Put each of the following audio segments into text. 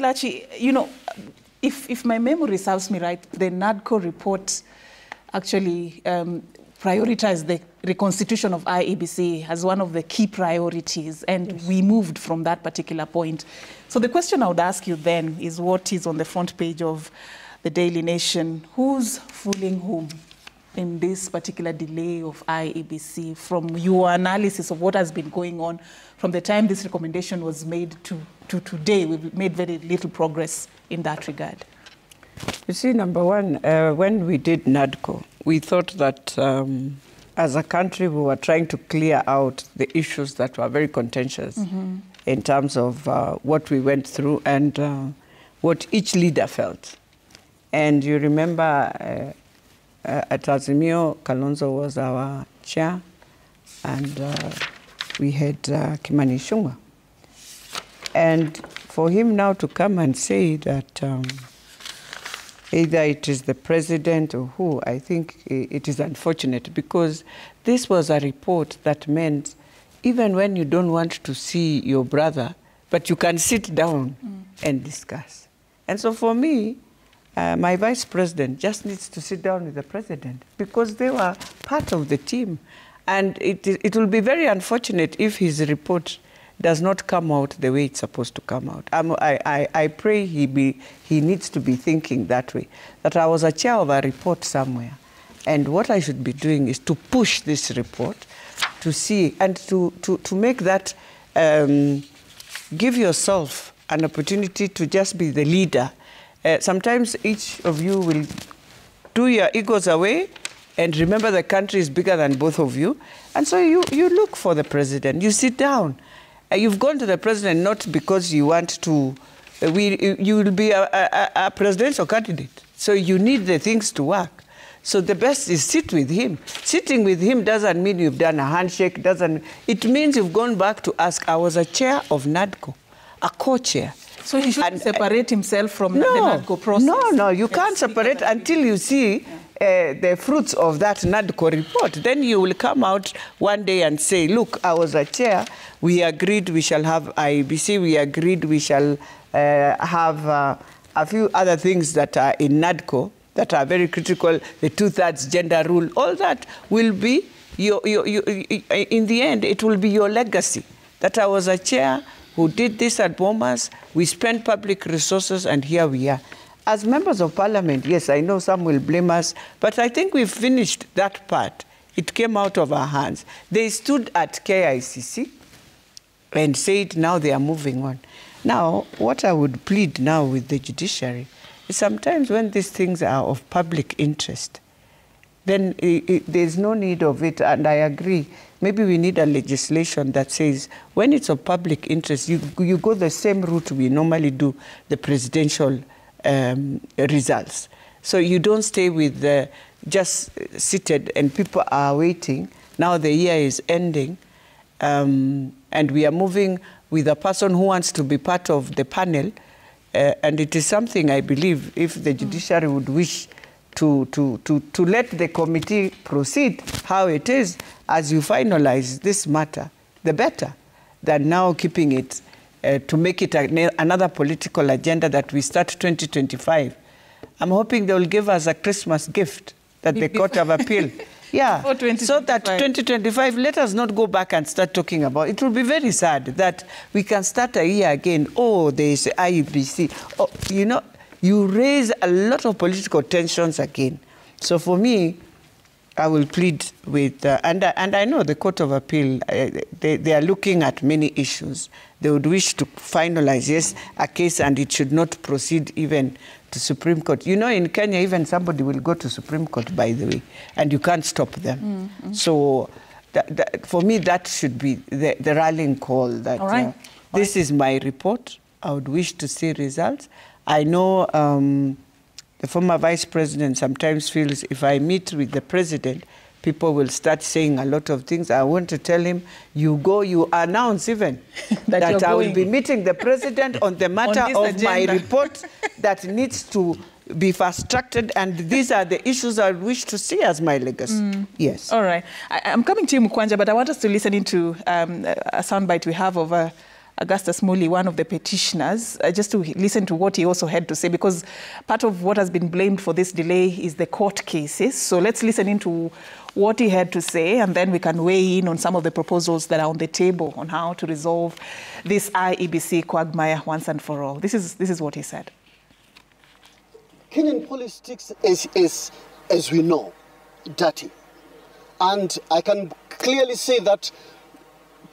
Actually, you know, if my memory serves me right, the NADCO report actually prioritized the reconstitution of IEBC as one of the key priorities, and yes, we moved from that particular point. So the question I would ask you then is what is on the front page of the Daily Nation? Who's fooling whom in this particular delay of IEBC, from your analysis of what has been going on from the time this recommendation was made to today? We've made very little progress in that regard. You see, number one, when we did NADCO, we thought that as a country we were trying to clear out the issues that were very contentious in terms of what we went through and what each leader felt. And you remember at Azimio, Kalonzo was our chair, and we had Kimani Ichung'wah. And for him now to come and say that either it is the president or who, I think it is unfortunate, because this was a report that meant even when you don't want to see your brother, but you can sit down and discuss. And so for me, my vice president just needs to sit down with the president, because they were part of the team. And it will be very unfortunate if his report does not come out the way it's supposed to come out. I pray he needs to be thinking that way, that I was a chair of a report somewhere, and what I should be doing is to push this report to see and to make that, give yourself an opportunity to just be the leader. Sometimes each of you will do your egos away and remember the country is bigger than both of you. And so you look for the president, you sit down. You've gone to the president not because you want to, you will be a presidential candidate. So you need the things to work. So the best is sit with him. Sitting with him doesn't mean you've done a handshake, it means you've gone back to ask. I was a chair of NADCO, a co-chair. So he should separate himself from the NADCO process? No, you can't separate until you see the fruits of that NADCO report. Then you will come out one day and say, look, I was a chair, we agreed we shall have IEBC, we agreed we shall have a few other things that are in NADCO that are very critical, the 2/3 gender rule, all that will be, in the end, it will be your legacy, that I was a chair who did this at Bomas, we spent public resources, and here we are. As members of parliament, yes, I know some will blame us, but I think we've finished that part. It came out of our hands. They stood at KICC and said now they are moving on. Now, what I would plead now with the judiciary is sometimes when these things are of public interest, then there's no need of it, and I agree. Maybe we need a legislation that says when it's of public interest, you go the same route we normally do the presidential results. So you don't stay with just seated and people are waiting. Now the year is ending, and we are moving with a person who wants to be part of the panel, and it is something I believe if the judiciary would wish to let the committee proceed how it is as you finalize this matter, the better than now keeping it to make it another political agenda that we start 2025. I'm hoping they will give us a Christmas gift, that the Court of Appeal. Yeah, so that 2025, let us not go back and start talking about it. It will be very sad that we can start a year again. Oh, there is IEBC. Oh, you know, you raise a lot of political tensions again. So for me, I will plead with, and I know the Court of Appeal, they are looking at many issues. They would wish to finalize, yes, a case, and it should not proceed even to Supreme Court. You know, in Kenya, even somebody will go to Supreme Court, by the way, and you can't stop them. So for me, that should be the rallying call that this is my report. I would wish to see results. I know the former vice president sometimes feels if I meet with the president, people will start saying a lot of things. I want to tell him, you go, you announce even that I will be meeting the president on the matter of my report that needs to be fast-tracked, and these are the issues I wish to see as my legacy. Yes. All right. I'm coming to you, Mukwanja, but I want us to listen into a soundbite we have of Augustus Muli, one of the petitioners, just to listen to what he also had to say, because part of what has been blamed for this delay is the court cases. So let's listen into what he had to say, and then we can weigh in on some of the proposals that are on the table on how to resolve this IEBC quagmire once and for all. This is what he said. Kenyan politics is, as we know, dirty. And I can clearly say that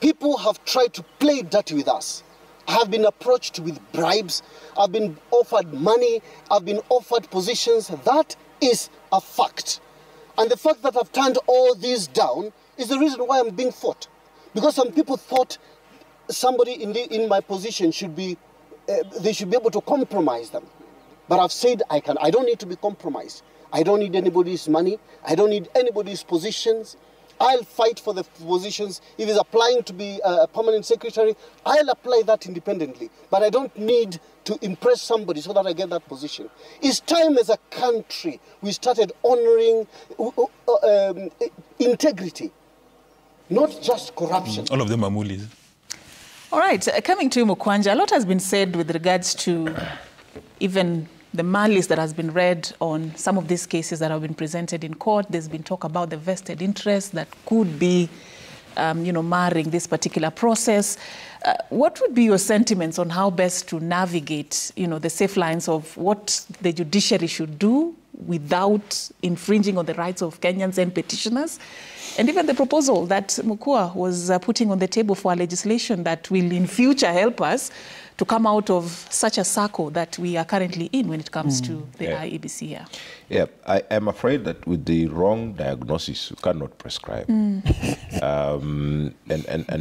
people have tried to play dirty with us. I have been approached with bribes. I've been offered money. I've been offered positions. That is a fact. And the fact that I've turned all these down is the reason why I'm being fought. Because some people thought somebody in my position should be, they should be able to compromise them. But I've said I don't need to be compromised. I don't need anybody's money. I don't need anybody's positions. I'll fight for the positions. If it's applying to be a permanent secretary, I'll apply that independently. But I don't need to impress somebody so that I get that position. It's time as a country we started honoring integrity, not just corruption. All of them are mulis. All right, coming to Mukwanja, a lot has been said with regards to even the malice that has been read on some of these cases that have been presented in court. There's been talk about the vested interest that could be, marring this particular process. What would be your sentiments on how best to navigate, the safe lines of what the judiciary should do without infringing on the rights of Kenyans and petitioners? And even the proposal that Mukua was putting on the table for a legislation that will in future help us to come out of such a circle that we are currently in when it comes to the IEBC here. Yeah, I am afraid that with the wrong diagnosis, you cannot prescribe. And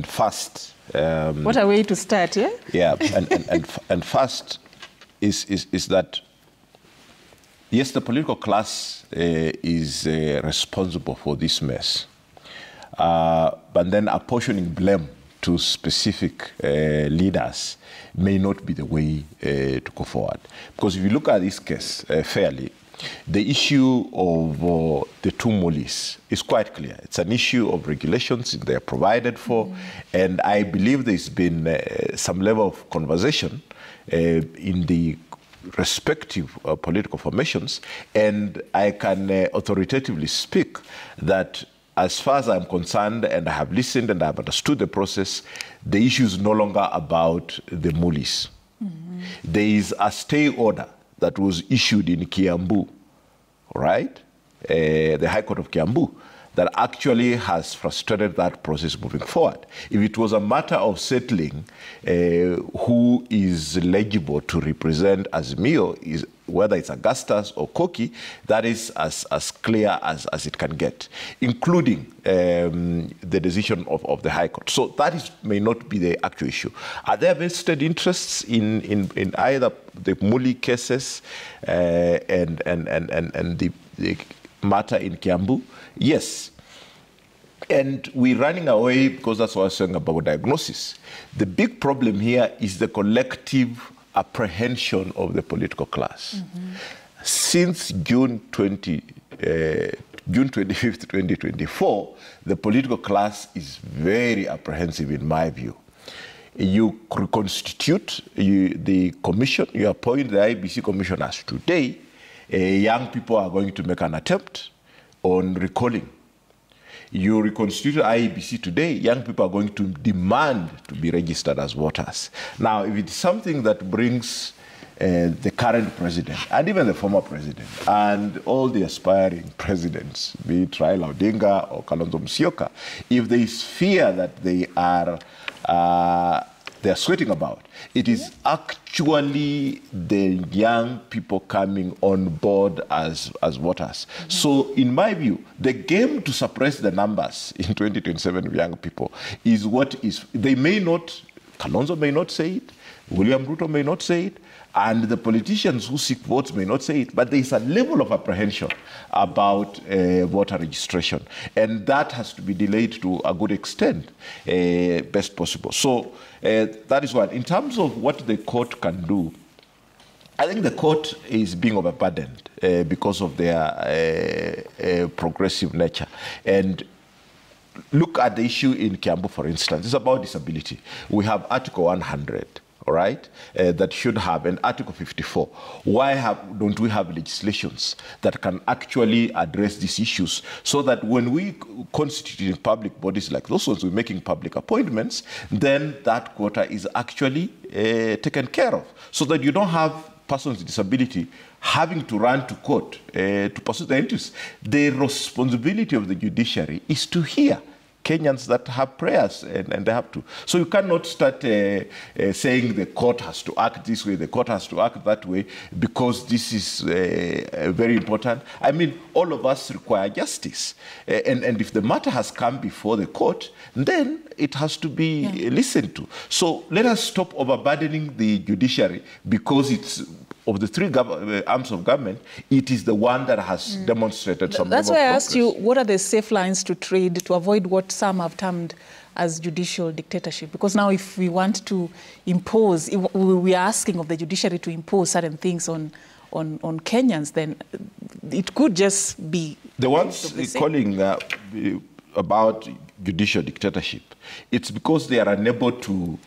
fast. What a way to start, yeah? Yeah, and fast is that, yes, the political class is responsible for this mess. But then apportioning blame to specific leaders may not be the way to go forward. Because if you look at this case fairly, the issue of the two mulis is quite clear. It's an issue of regulations they are provided for, and I believe there's been some level of conversation in the respective political formations, and I can authoritatively speak that as far as I'm concerned, and I have listened and I have understood the process, the issue is no longer about the mulis. There is a stay order that was issued in Kiambu, right? The High Court of Kiambu, that actually has frustrated that process moving forward. If it was a matter of settling who is eligible to represent Azimio, whether it's Augustus or Koki, that is as clear as it can get, including the decision of the High Court. So that may not be the actual issue. Are there vested interests in either the Muli cases and the matter in Kiambu? Yes. And we're running away because that's what I was saying about diagnosis. The big problem here is the collective apprehension of the political class. Since June 25th, 2024, the political class is very apprehensive in my view. You reconstitute the commission, you appoint the IEBC commission as today, young people are going to make an attempt on recalling. You reconstitute IEBC today, young people are going to demand to be registered as voters. Now, if it's something that brings the current president and even the former president and all the aspiring presidents, be it Raila Odinga or Kalonzo Musyoka, if there is fear that they are sweating about, it is actually the young people coming on board as voters. So in my view, the game to suppress the numbers in 2027 of young people is what is, they may not, Kalonzo may not say it, William Ruto may not say it, and the politicians who seek votes may not say it, but there is a level of apprehension about voter registration, and that has to be delayed to a good extent, best possible. So that is one. In terms of what the court can do, I think the court is being overburdened because of their progressive nature. And look at the issue in Kiambu, for instance. It's about disability. We have Article 100, all right, that should have, and Article 54. Why don't we have legislations that can actually address these issues so that when we constitute in public bodies like those ones, we're making public appointments, then that quota is actually taken care of, so that you don't have persons with disability having to run to court to pursue their interests. The responsibility of the judiciary is to hear Kenyans that have prayers, and they have to. So you cannot start saying the court has to act this way, the court has to act that way, because this is very important. I mean, all of us require justice. And if the matter has come before the court, then it has to be listened to. So let us stop overburdening the judiciary, because it's of the three arms of government, it is the one that has demonstrated some That's why I progress. asked you, what are the safe lines to trade to avoid what some have termed as judicial dictatorship? Because now if we want to impose, we are asking of the judiciary to impose certain things on Kenyans, then it could just be... The ones calling about judicial dictatorship, it's because they are unable to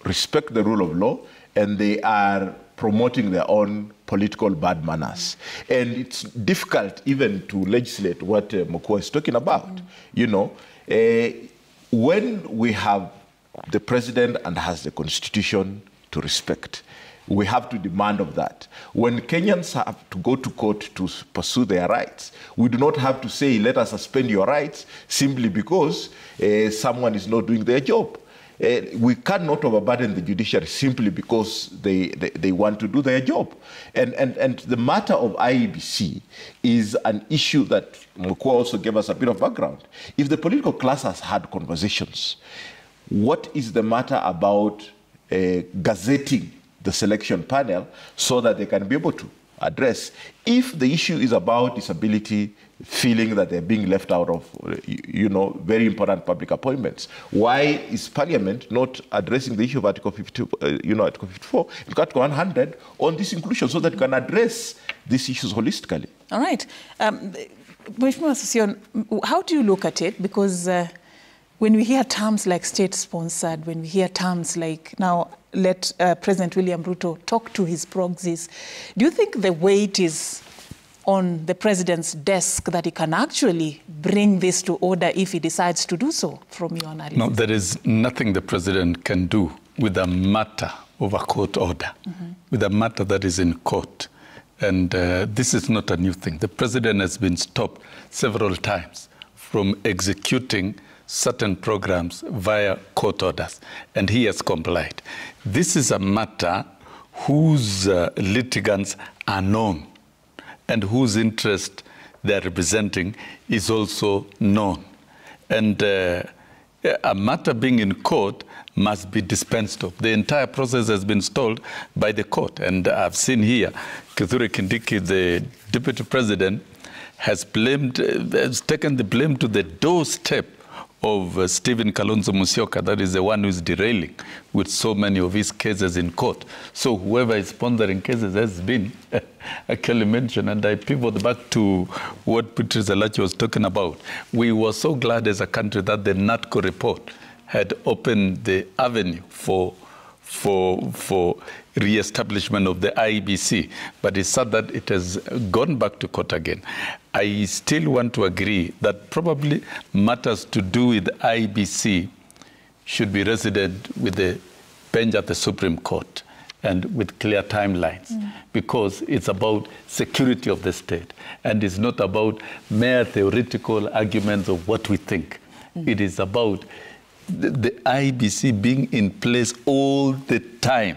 respect the rule of law, and they are promoting their own political bad manners. And it's difficult even to legislate what Mokua is talking about. You know, when we have the president and has the constitution to respect, we have to demand of that. When Kenyans have to go to court to pursue their rights, we do not have to say, let us suspend your rights simply because someone is not doing their job. We cannot overburden the judiciary simply because they want to do their job. And the matter of IEBC is an issue that Mokua also gave us a bit of background. If the political class has had conversations, what is the matter about gazetting the selection panel so that they can be able to address? If the issue is about disability, feeling that they're being left out of, you know, very important public appointments, why is Parliament not addressing the issue of Article 52, Article 54, and Article 100 on this inclusion, so that you can address these issues holistically? All right. Mheshimiwa Sossion, how do you look at it? Because when we hear terms like state-sponsored, when we hear terms like now let President William Ruto talk to his proxies, do you think the weight is on the president's desk that he can actually bring this to order if he decides to do so, from your analysis? No, there is nothing the president can do with a matter of a court order, with a matter that is in court. And this is not a new thing. The president has been stopped several times from executing certain programs via court orders, and he has complied. This is a matter whose litigants are known, and whose interest they're representing is also known. And a matter being in court must be dispensed of. The entire process has been stalled by the court. And I've seen here, Kithure Kindiki, the deputy president, has taken the blame to the doorstep of Stephen Kalonzo Musyoka, that is the one who is derailing with so many of his cases in court. So whoever is sponsoring cases has been actually mentioned, and I pivot back to what Patrice Alachi was talking about. We were so glad as a country that the NATCO report had opened the avenue for re-establishment of the IEBC, but it's sad that it has gone back to court again. I still want to agree that probably matters to do with IEBC should be resident with the bench at the Supreme Court and with clear timelines, because it's about security of the state, and it's not about mere theoretical arguments of what we think. It is about the IEBC being in place all the time.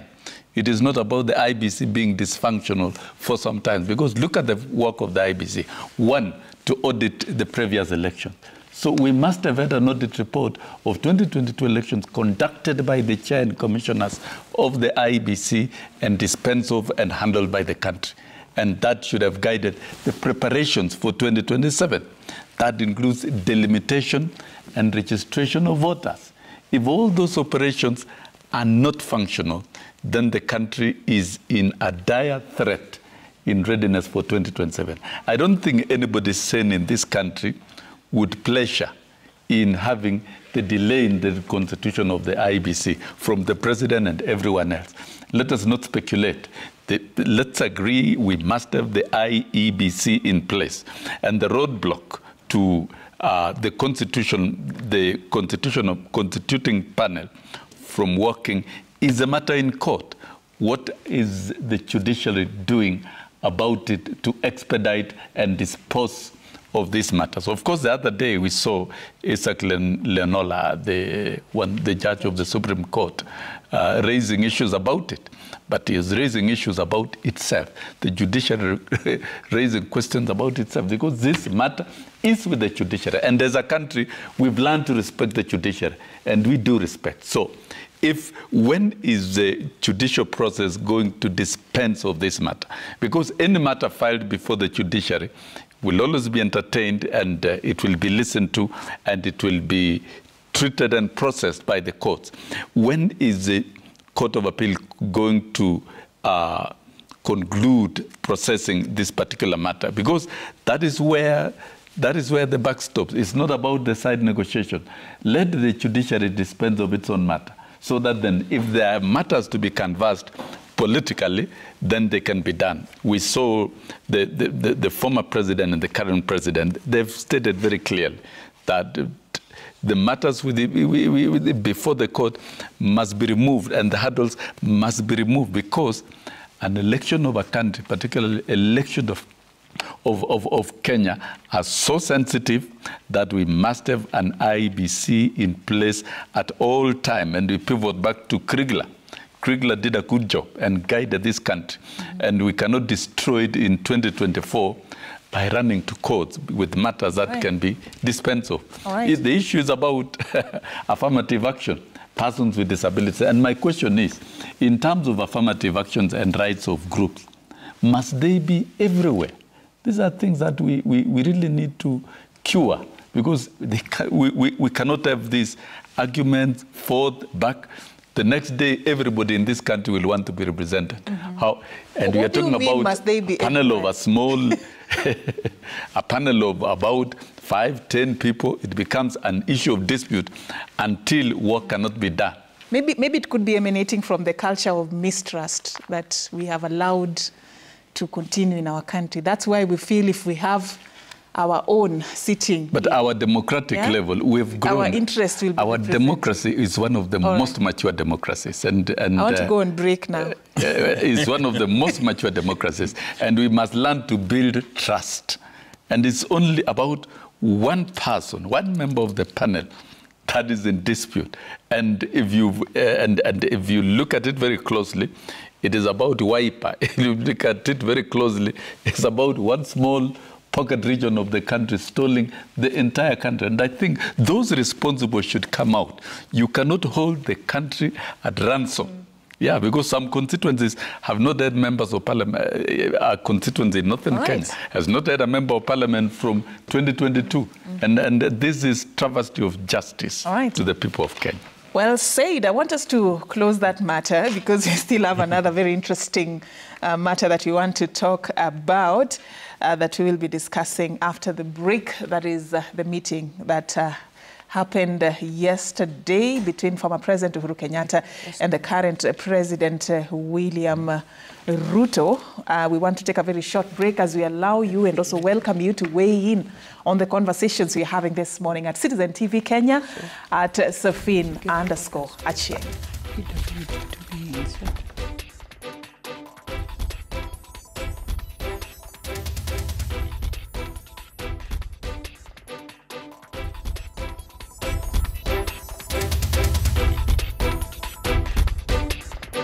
It is not about the IEBC being dysfunctional for some time, because look at the work of the IEBC. One, to audit the previous election. So we must have had an audit report of 2022 elections conducted by the chair and commissioners of the IEBC and dispensed of and handled by the country. And that should have guided the preparations for 2027. That includes delimitation and registration of voters. If all those operations are not functional, then the country is in a dire threat in readiness for 2027. I don't think anybody sane in this country would pleasure in having the delay in the constitution of the IEBC from the president and everyone else. Let us not speculate. Let's agree we must have the IEBC in place. And the roadblock to the constituting panel from working is a matter in court. What is the judiciary doing about it to expedite and dispose of these matters? Of course, the other day we saw Isaac Leonola, the judge of the Supreme Court, raising issues about it. But he is raising issues about itself. The judiciary raising questions about itself, because this matter is with the judiciary. And as a country, we've learned to respect the judiciary, and we do respect. So, when is the judicial process going to dispense of this matter? Because any matter filed before the judiciary will always be entertained, and it will be listened to, and it will be treated and processed by the courts. When is the Court of Appeal going to conclude processing this particular matter? Because that is where the buck stops. It's not about the side negotiation. Let the judiciary dispense of its own matter, so that then if there are matters to be canvassed politically, then they can be done. We saw the former president and the current president, they've stated very clearly that the matters before the court must be removed, and the hurdles must be removed, because an election of a country, particularly election of Kenya, are so sensitive that we must have an IEBC in place at all time. And we pivot back to Kriegler. Kriegler did a good job and guided this country. And we cannot destroy it in 2024 by running to courts with matters that can be dispensed of. The issue is about affirmative action, persons with disabilities. And my question is, in terms of affirmative actions and rights of groups, must they be everywhere? These are things that we really need to cure, because we cannot have these arguments forth, back. The next day, everybody in this country will want to be represented. And we are talking about a panel of a small, a panel of about 5, 10 people. It becomes an issue of dispute until work cannot be done. Maybe it could be emanating from the culture of mistrust that we have allowed to continue in our country. That's why we feel if we have our own sitting. But our democratic level, we've grown. Our interest will be Our democracy is one of the most mature democracies. And I want to go on break now. It's one of the most mature democracies. And we must learn to build trust. And it's only about one person, one member of the panel that is in dispute. And if you look at it very closely, it is about Wiper. If you look at it very closely, it's about one small pocket region of the country stalling the entire country. And I think those responsible should come out. You cannot hold the country at ransom. Yeah, because some constituencies have not had members of parliament. Our constituency in Northern Kenya has not had a member of parliament from 2022. And this is travesty of justice to the people of Kenya. Well said. I want us to close that matter because we still have another very interesting matter that we want to talk about that we will be discussing after the break. That is the meeting that happened yesterday between former President Uhuru Kenyatta and the current President William Ruto. We want to take a very short break as we allow you and also welcome you to weigh in on the conversations we're having this morning at Citizen TV Kenya at Safin_Achie.